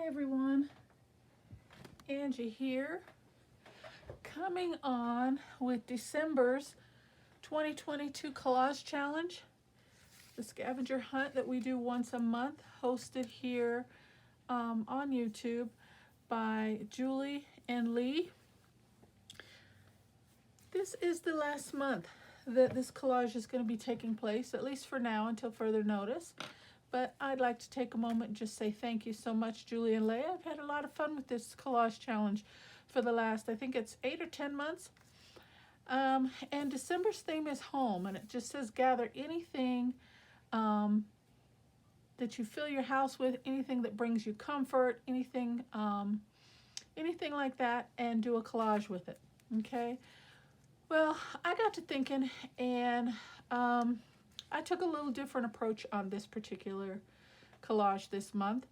Hi everyone, Angie here, coming on with December's 2022 collage challenge, the scavenger hunt that we do once a month, hosted here on YouTube by Julie and Lee. This is the last month that this collage is going to be taking place, at least for now until further notice. But I'd like to take a moment and just say thank you so much, Julie and Leah. I've had a lot of fun with this collage challenge for the last, I think it's 8 or 10 months. And December's theme is home, and it just says gather anything that you fill your house with, anything that brings you comfort, anything like that, and do a collage with it, okay? Well, I got to thinking, and I took a little different approach on this particular collage this month.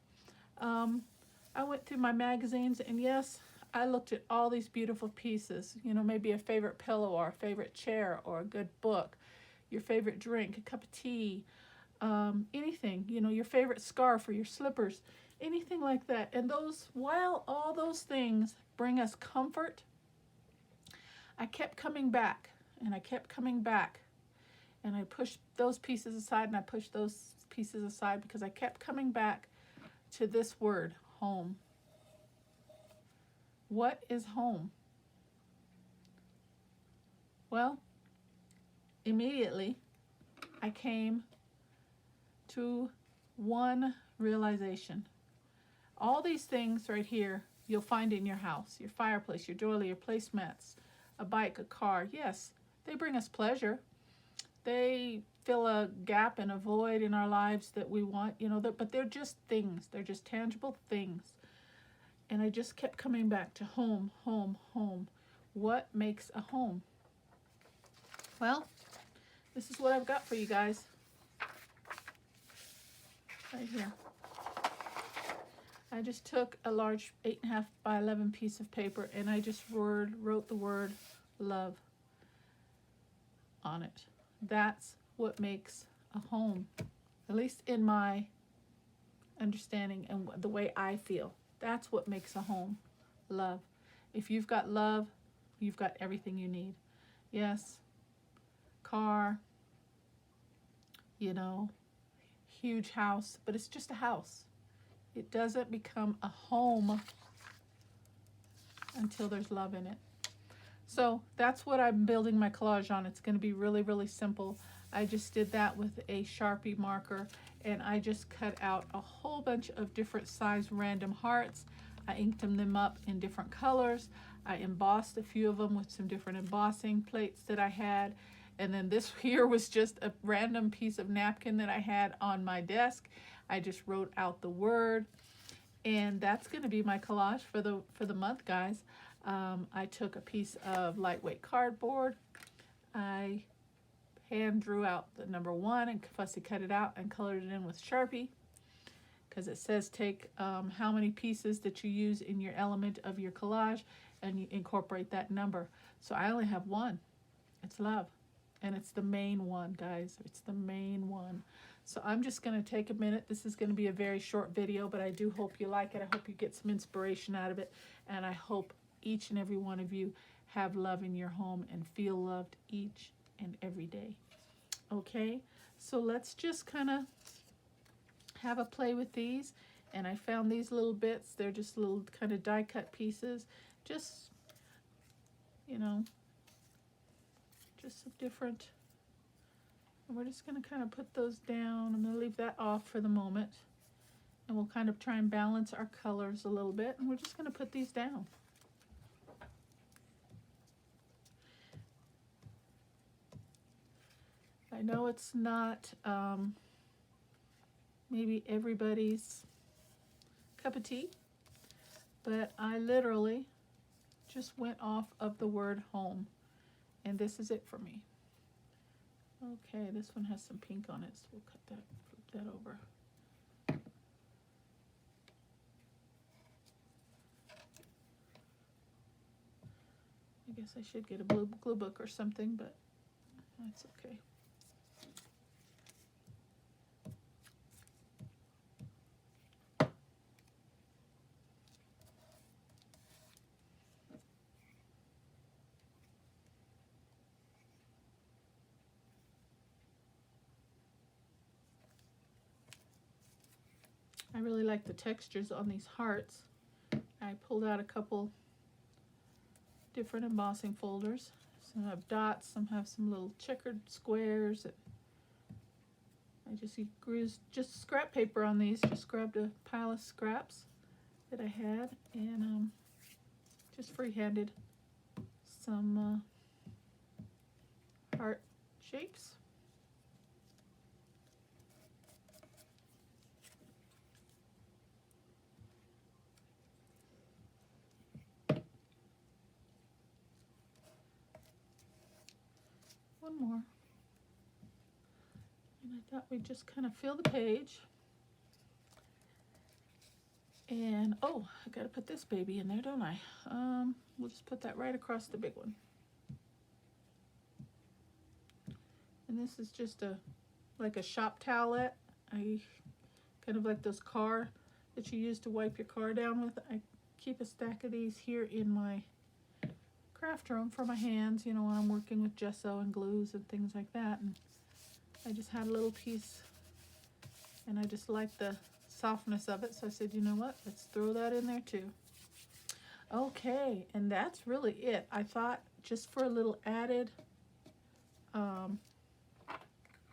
I went through my magazines, and yes, I looked at all these beautiful pieces. You know, maybe a favorite pillow or a favorite chair or a good book, your favorite drink, a cup of tea, anything, you know, your favorite scarf or your slippers, anything like that. And those, while all those things bring us comfort, I kept coming back, and I kept coming back. And I pushed those pieces aside, and I pushed those pieces aside because I kept coming back to this word, home. What is home? Well, immediately I came to one realization. All these things right here you'll find in your house, your fireplace, your doily, your placemats, a bike, a car. Yes, they bring us pleasure. They fill a gap and a void in our lives that we want, you know, but they're just things. They're just tangible things. And I just kept coming back to home, home, home. What makes a home? Well, this is what I've got for you guys. Right here. I just took a large 8.5 by 11 piece of paper, and I just wrote the word love on it. That's what makes a home, at least in my understanding and the way I feel. That's what makes a home, love. If you've got love, you've got everything you need. Yes, car, you know, huge house, but it's just a house. It doesn't become a home until there's love in it. So that's what I'm building my collage on. It's going to be really, really simple. I just did that with a Sharpie marker, and I just cut out a whole bunch of different size random hearts. I inked them up in different colors. I embossed a few of them with some different embossing plates that I had. And then this here was just a random piece of napkin that I had on my desk. I just wrote out the word, and that's going to be my collage for the month, guys. I took a piece of lightweight cardboard. I hand drew out the number 1 and fussy cut it out and colored it in with Sharpie, because it says take how many pieces that you use in your element of your collage, and you incorporate that number. So I only have one. It's love, and it's the main one, guys. It's the main one. So I'm just going to take a minute. This is going to be a very short video, but I do hope you like it. I hope you get some inspiration out of it, and I hope each and every one of you have love in your home and feel loved each and every day. Okay, so let's just kind of have a play with these. And I found these little bits. They're just little kind of die cut pieces, just, you know, just some different. And we're just going to kind of put those down. I'm going to leave that off for the moment, and we'll kind of try and balance our colors a little bit, and we're just going to put these down. I know it's not maybe everybody's cup of tea, but I literally just went off of the word home, and this is it for me. Okay, this one has some pink on it, so we'll cut that, flip that over. I guess I should get a glue book or something, but that's okay. like the textures on these hearts. I pulled out a couple different embossing folders. Some have dots, some have some little checkered squares. I just used just scrap paper on these. Just grabbed a pile of scraps that I had and just freehanded some heart shapes. One more. And I thought we'd just kind of fill the page. And, oh, I gotta put this baby in there, don't I? We'll just put that right across the big one. And this is just like a shop towelette. I kind of like those car that you use to wipe your car down with. I keep a stack of these here in my craft room for my hands, you know, when I'm working with gesso and glues and things like that. And I just had a little piece and I just like the softness of it, so I said, you know what, let's throw that in there too. Okay, and that's really it. I thought just for a little added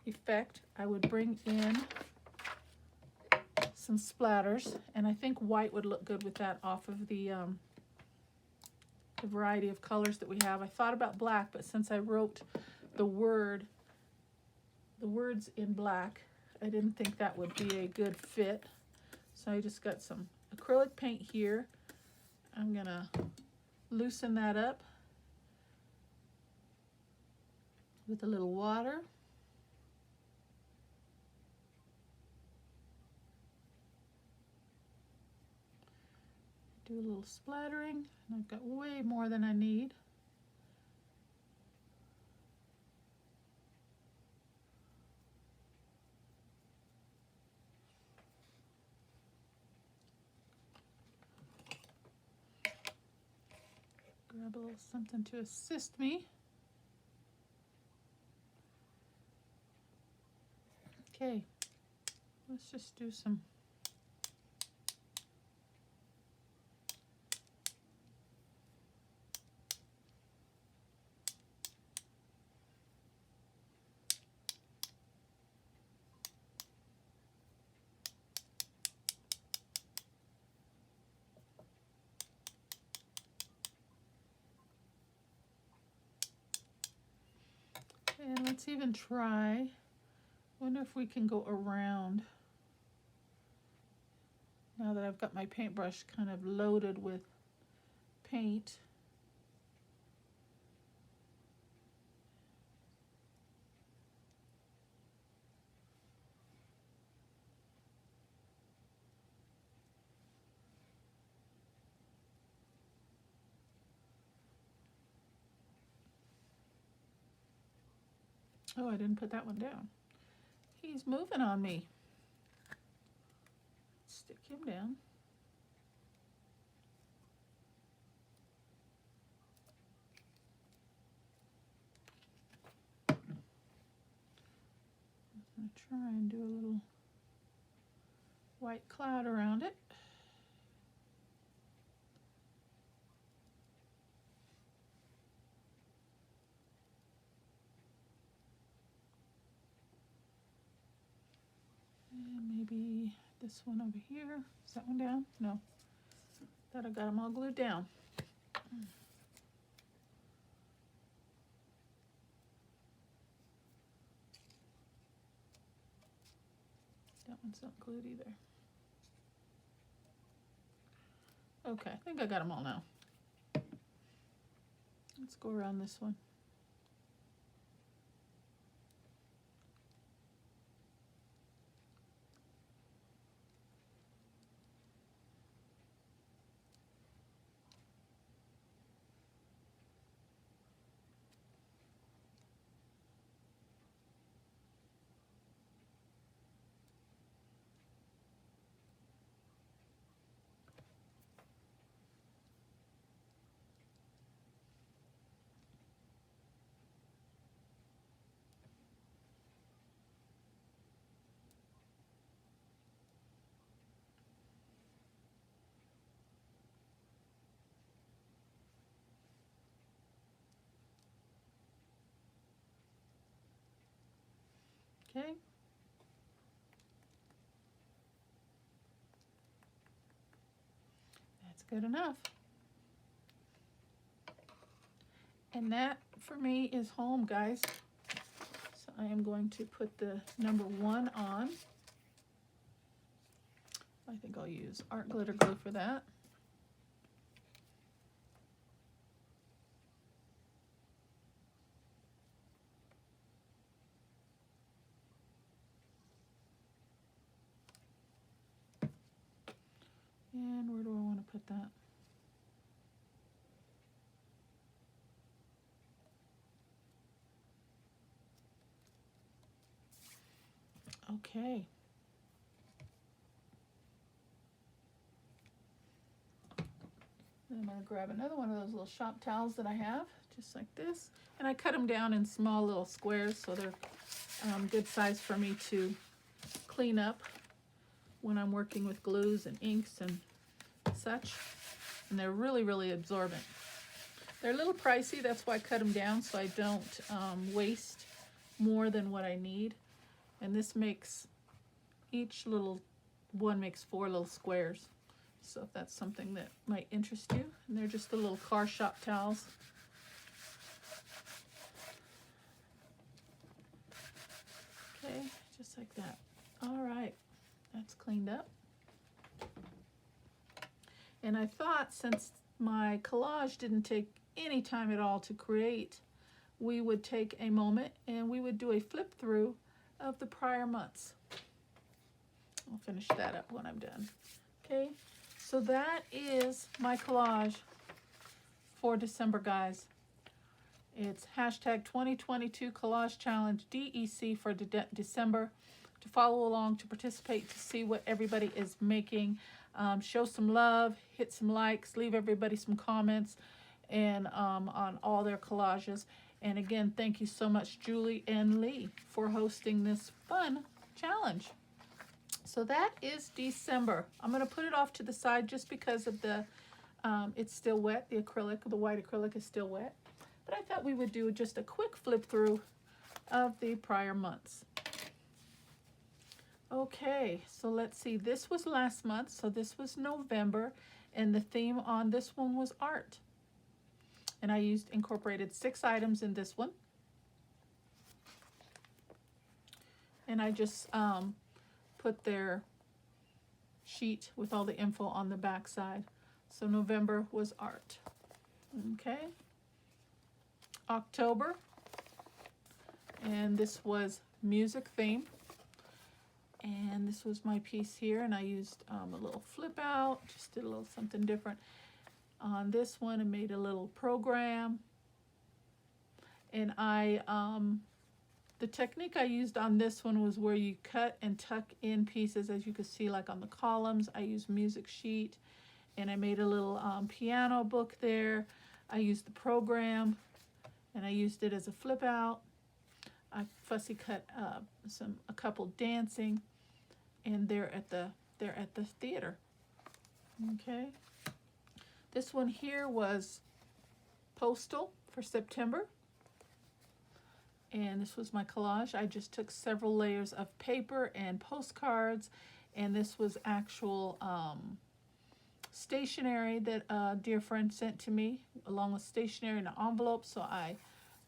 effect, I would bring in some splatters, and I think white would look good with that off of the variety of colors that we have. I thought about black, but since I wrote the words in black, I didn't think that would be a good fit. So I just got some acrylic paint here. I'm gonna loosen that up with a little water. Do a little splattering, and I've got way more than I need. Grab a little something to assist me. Okay, let's just do some and let's even try, wonder if we can go around now that I've got my paintbrush kind of loaded with paint. Oh, I didn't put that one down. He's moving on me. Stick him down. I'm going to try and do a little white cloud around it. And maybe this one over here. Is that one down? No. Thought I got them all glued down. That one's not glued either. Okay, I think I got them all now. Let's go around this one. Okay. That's good enough. And that for me is home, guys. So I am going to put the number 1 on. I think I'll use art glitter glue for that. And where do I want to put that? Okay. Then I'm going to grab another one of those little shop towels that I have, just like this. And I cut them down in small little squares so they're good size for me to clean up when I'm working with glues and inks and such. And they're really, really absorbent. They're a little pricey, that's why I cut them down so I don't waste more than what I need. And this makes, each little one makes 4 little squares. So if that's something that might interest you. And they're just the little car shop towels. Okay, just like that. All right, that's cleaned up. And I thought, since my collage didn't take any time at all to create, we would take a moment and we would do a flip through of the prior months. I'll finish that up when I'm done. Okay, so that is my collage for December, guys. It's hashtag 2022 Collage Challenge DEC for December. To follow along, to participate, to see what everybody is making. Show some love, hit some likes, leave everybody some comments, and on all their collages. And again, thank you so much, Julie and Lee, for hosting this fun challenge. So that is December. I'm going to put it off to the side just because of the, it's still wet. The acrylic, the white acrylic is still wet. But I thought we would do just a quick flip through of the prior months. Okay, so let's see. This was last month, so this was November, and the theme on this one was art. And I incorporated 6 items in this one. And I just put their sheet with all the info on the back side. So November was art. Okay. October, and this was music theme. And this was my piece here, and I used a little flip out, just did a little something different. On this one, I made a little program. And the technique I used on this one was where you cut and tuck in pieces, as you can see, like on the columns. I used music sheet, and I made a little piano book there. I used the program, and I used it as a flip out. I fussy cut a couple dancing, and they're at the theater. Okay. This one here was postal for September, and this was my collage. I just took several layers of paper and postcards, and this was actual stationery that a dear friend sent to me, along with stationery in an envelope. So I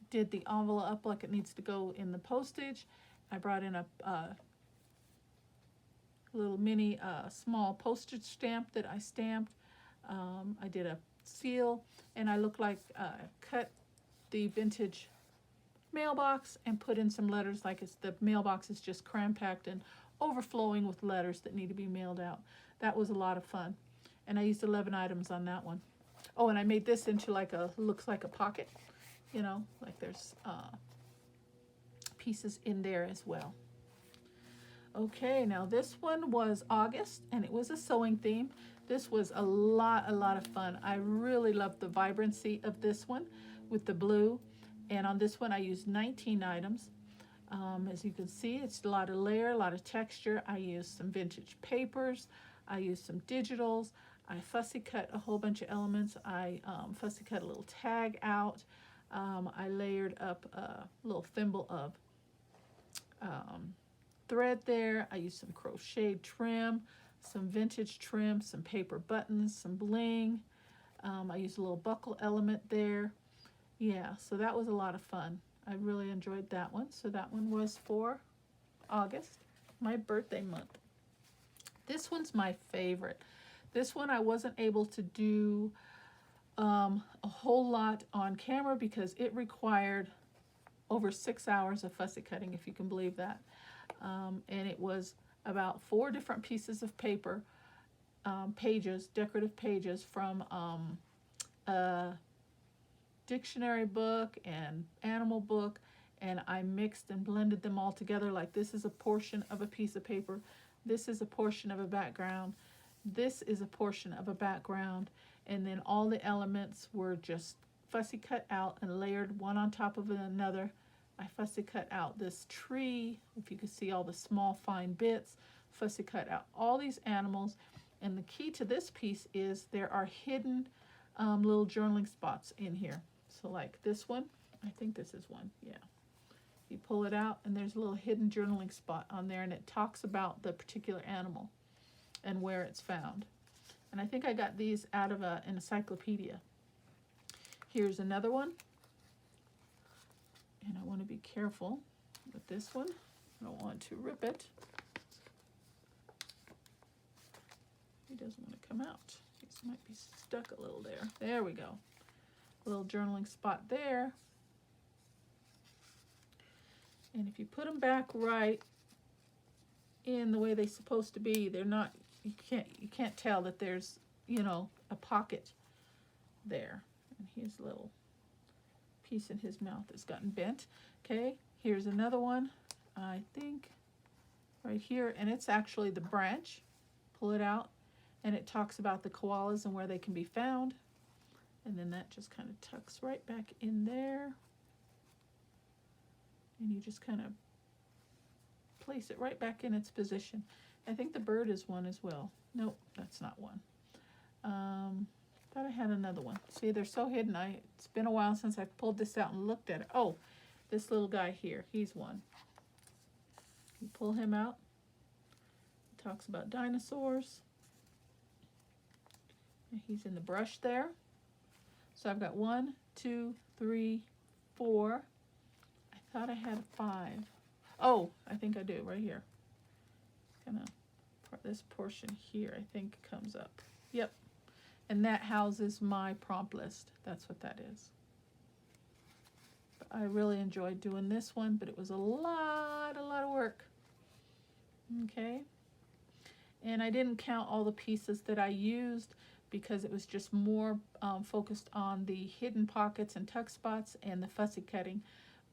did the envelope up like it needs to go in the postage. I brought in a little mini small postage stamp that I stamped. I did a seal, and I cut the vintage mailbox and put in some letters, like the mailbox is just cram-packed and overflowing with letters that need to be mailed out. That was a lot of fun, and I used 11 items on that one. Oh, and I made this into looks like a pocket. You know, like there's pieces in there as well. Okay, now this one was August, and it was a sewing theme. This was a lot of fun. I really loved the vibrancy of this one with the blue. And on this one, I used 19 items. As you can see, it's a lot of layer, a lot of texture. I used some vintage papers. I used some digitals. I fussy cut a whole bunch of elements. I fussy cut a little tag out. I layered up a little thimble of thread there. I used some crocheted trim, some vintage trim, some paper buttons, some bling. I used a little buckle element there. Yeah, so that was a lot of fun. I really enjoyed that one. So that one was for August, my birthday month. This one's my favorite. This one I wasn't able to do a whole lot on camera because it required over 6 hours of fussy cutting, if you can believe that. And it was about 4 different pieces of paper, pages, decorative pages from a dictionary book and animal book, and I mixed and blended them all together. Like, this is a portion of a piece of paper, this is a portion of a background, this is a portion of a background, and then all the elements were just fussy cut out and layered one on top of another. I fussy cut out this tree, if you can see all the small fine bits, fussy cut out all these animals. And the key to this piece is there are hidden little journaling spots in here. So like this one, I think this is one, yeah. You pull it out and there's a little hidden journaling spot on there, and it talks about the particular animal and where it's found. And I think I got these out of an encyclopedia. Here's another one. And I want to be careful with this one. I don't want to rip it. He doesn't want to come out. This might be stuck a little there. There we go. A little journaling spot there. And if you put them back right in the way they're supposed to be, they're not, you can't tell that there's, you know, a pocket there. And his little piece in his mouth has gotten bent. Okay, here's another one, I think right here, and it's actually the branch. Pull it out and it talks about the koalas and where they can be found, and then that just kind of tucks right back in there, and you just kind of place it right back in its position. I think the bird is one as well. Nope, that's not one. Thought I had another one. See, they're so hidden. It's been a while since I pulled this out and looked at it. Oh, this little guy here, he's one. You pull him out. It talks about dinosaurs. And he's in the brush there. So I've got 1, 2, 3, 4. I thought I had 5. Oh, I think I do right here. Kind of this portion here, I think, comes up. Yep. And that houses my prompt list. That's what that is. But I really enjoyed doing this one, but it was a lot of work. Okay. And I didn't count all the pieces that I used because it was just more focused on the hidden pockets and tuck spots and the fussy cutting.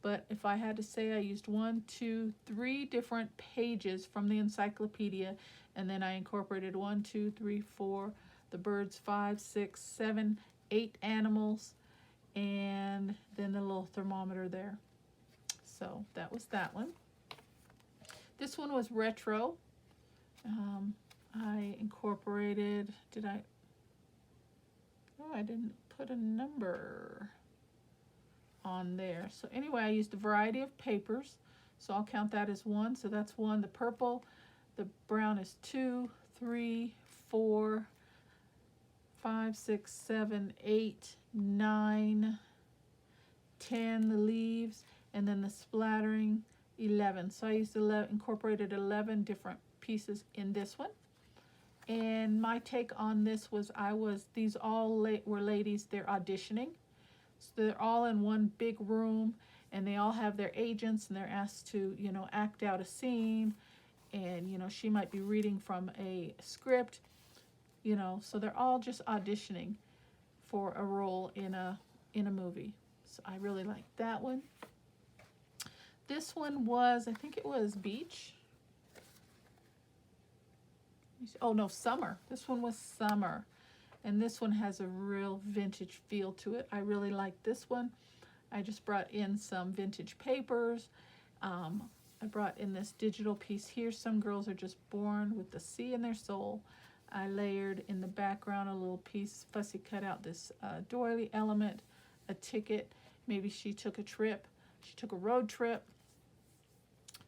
But if I had to say, I used 1, 2, 3 different pages from the encyclopedia, and then I incorporated 1, 2, 3, 4, the birds, 5, 6, 7, 8 animals, and then the little thermometer there. So that was that one. This one was retro. I incorporated, I didn't put a number on there. So anyway, I used a variety of papers, so I'll count that as 1. So that's 1. The purple, the brown is 2, 3, 4, 5, 6, 7, 8, 9, 10, the leaves, and then the splattering, 11. So I used incorporated 11 different pieces in this one. And my take on this was, these all were ladies, they're auditioning. So they're all in one big room, and they all have their agents, and they're asked to, you know, act out a scene. And, you know, she might be reading from a script, you know, so they're all just auditioning for a role in a movie. So I really liked that one. This one was, I think it was Beach. Oh no, Summer. This one was Summer. And this one has a real vintage feel to it. I really like this one. I just brought in some vintage papers. I brought in this digital piece here. Some girls are just born with the sea in their soul. I layered in the background a little piece, fussy cut out this doily element, a ticket. Maybe she took a trip. She took a road trip.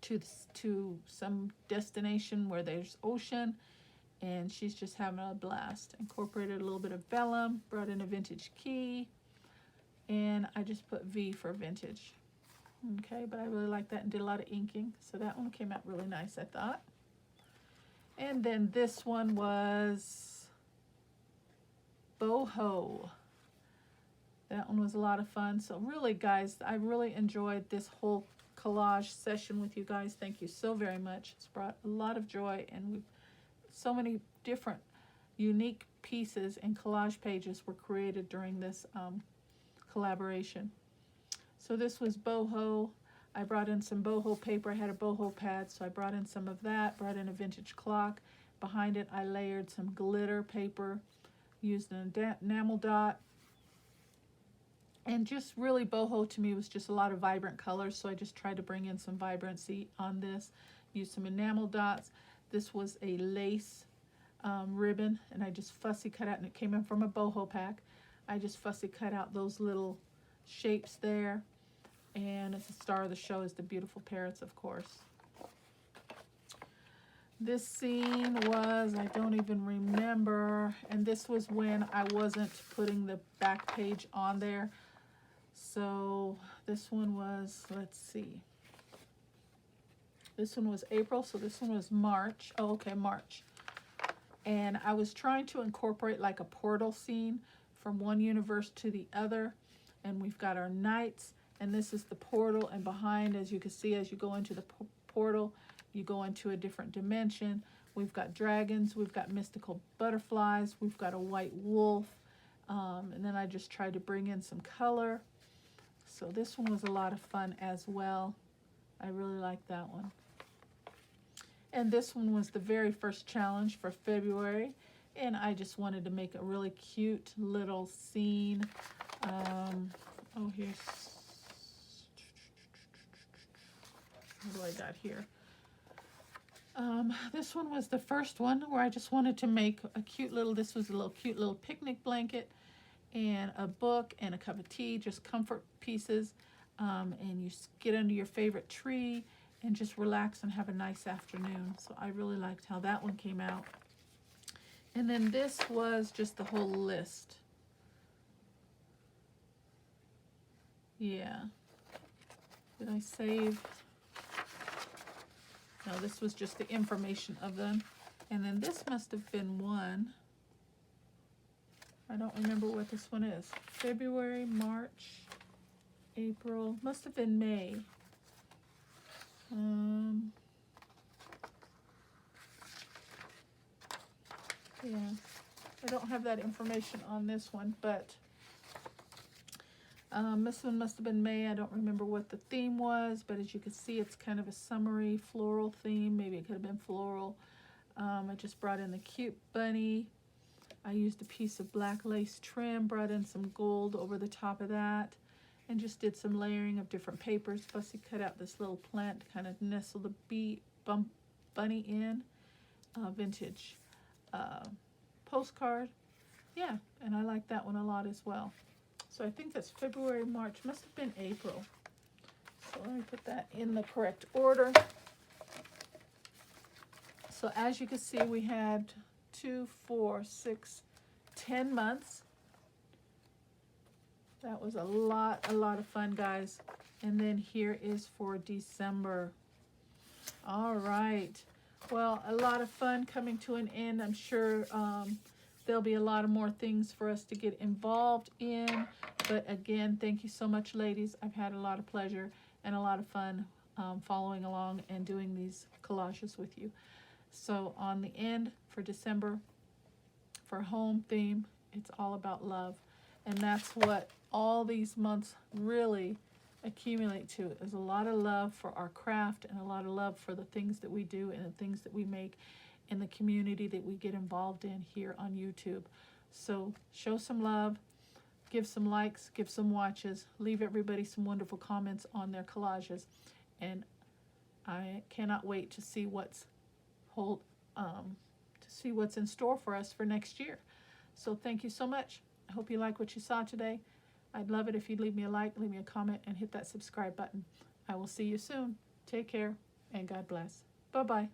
to some destination where there's ocean, and she's just having a blast. Incorporated a little bit of vellum, brought in a vintage key, and I just put V for vintage. Okay, but I really like that and did a lot of inking, so that one came out really nice, I thought. And then this one was Boho. That one was a lot of fun. So really, guys, I really enjoyed this whole collage session with you guys. Thank you so very much. It's brought a lot of joy, and we've so many different unique pieces and collage pages were created during this collaboration. So this was boho. I brought in some boho paper. I had a boho pad, so I brought in some of that, brought in a vintage clock. Behind it, I layered some glitter paper, used an enamel dot. And just really, boho to me was just a lot of vibrant colors, so I just tried to bring in some vibrancy on this. Used some enamel dots. This was a lace ribbon, and I just fussy cut out, and it came in from a boho pack. I just fussy cut out those little shapes there. And as the star of the show is the beautiful parrots, of course. This scene was, I don't even remember, and this was when I wasn't putting the back page on there. So this one was, let's see. This one was April, so this one was March. Oh, okay, March. And I was trying to incorporate like a portal scene from one universe to the other. And we've got our knights. And this is the portal, and behind, as you can see, as you go into the portal, you go into a different dimension. We've got dragons, we've got mystical butterflies, we've got a white wolf, and then I just tried to bring in some color. So this one was a lot of fun as well. I really liked that one. And this one was the very first challenge for February, and I just wanted to make a really cute little scene. Oh, here's... What do I got here? This one was the first one where I just wanted to make a cute little, this was a cute little picnic blanket and a book and a cup of tea, just comfort pieces. And you get under your favorite tree and just relax and have a nice afternoon. So I really liked how that one came out. And then this was just the whole list. Yeah. Did I save? No, this was just the information of them. And then this must have been one. I don't remember what this one is. February, March, April. Must have been May. Yeah. I don't have that information on this one, but this one must have been May. I don't remember what the theme was, but as you can see, it's kind of a summery floral theme. Maybe it could have been floral. I just brought in the cute bunny. I used a piece of black lace trim, brought in some gold over the top of that, and just did some layering of different papers. Fussy cut out this little plant to kind of nestle the bunny in. Vintage postcard. Yeah, and I like that one a lot as well. So I think that's February, March, must have been April. So let me put that in the correct order. So as you can see, we had 2, 4, 6, 10 months. That was a lot of fun, guys. And then here is for December. All right. Well, a lot of fun coming to an end. I'm sure there'll be a lot of more things for us to get involved in. But again, thank you so much, ladies. I've had a lot of pleasure and a lot of fun following along and doing these collages with you. So on the end for December, for home theme, it's all about love. And that's what all these months really accumulate to, is a lot of love for our craft and a lot of love for the things that we do and the things that we make in the community that we get involved in here on YouTube. So show some love, give some likes, give some watches, leave everybody some wonderful comments on their collages, and I cannot wait to see what's in store for us for next year. So thank you so much. I hope you like what you saw today. I'd love it if you'd leave me a like, leave me a comment, and hit that subscribe button. I will see you soon. Take care. and God bless. Bye-bye.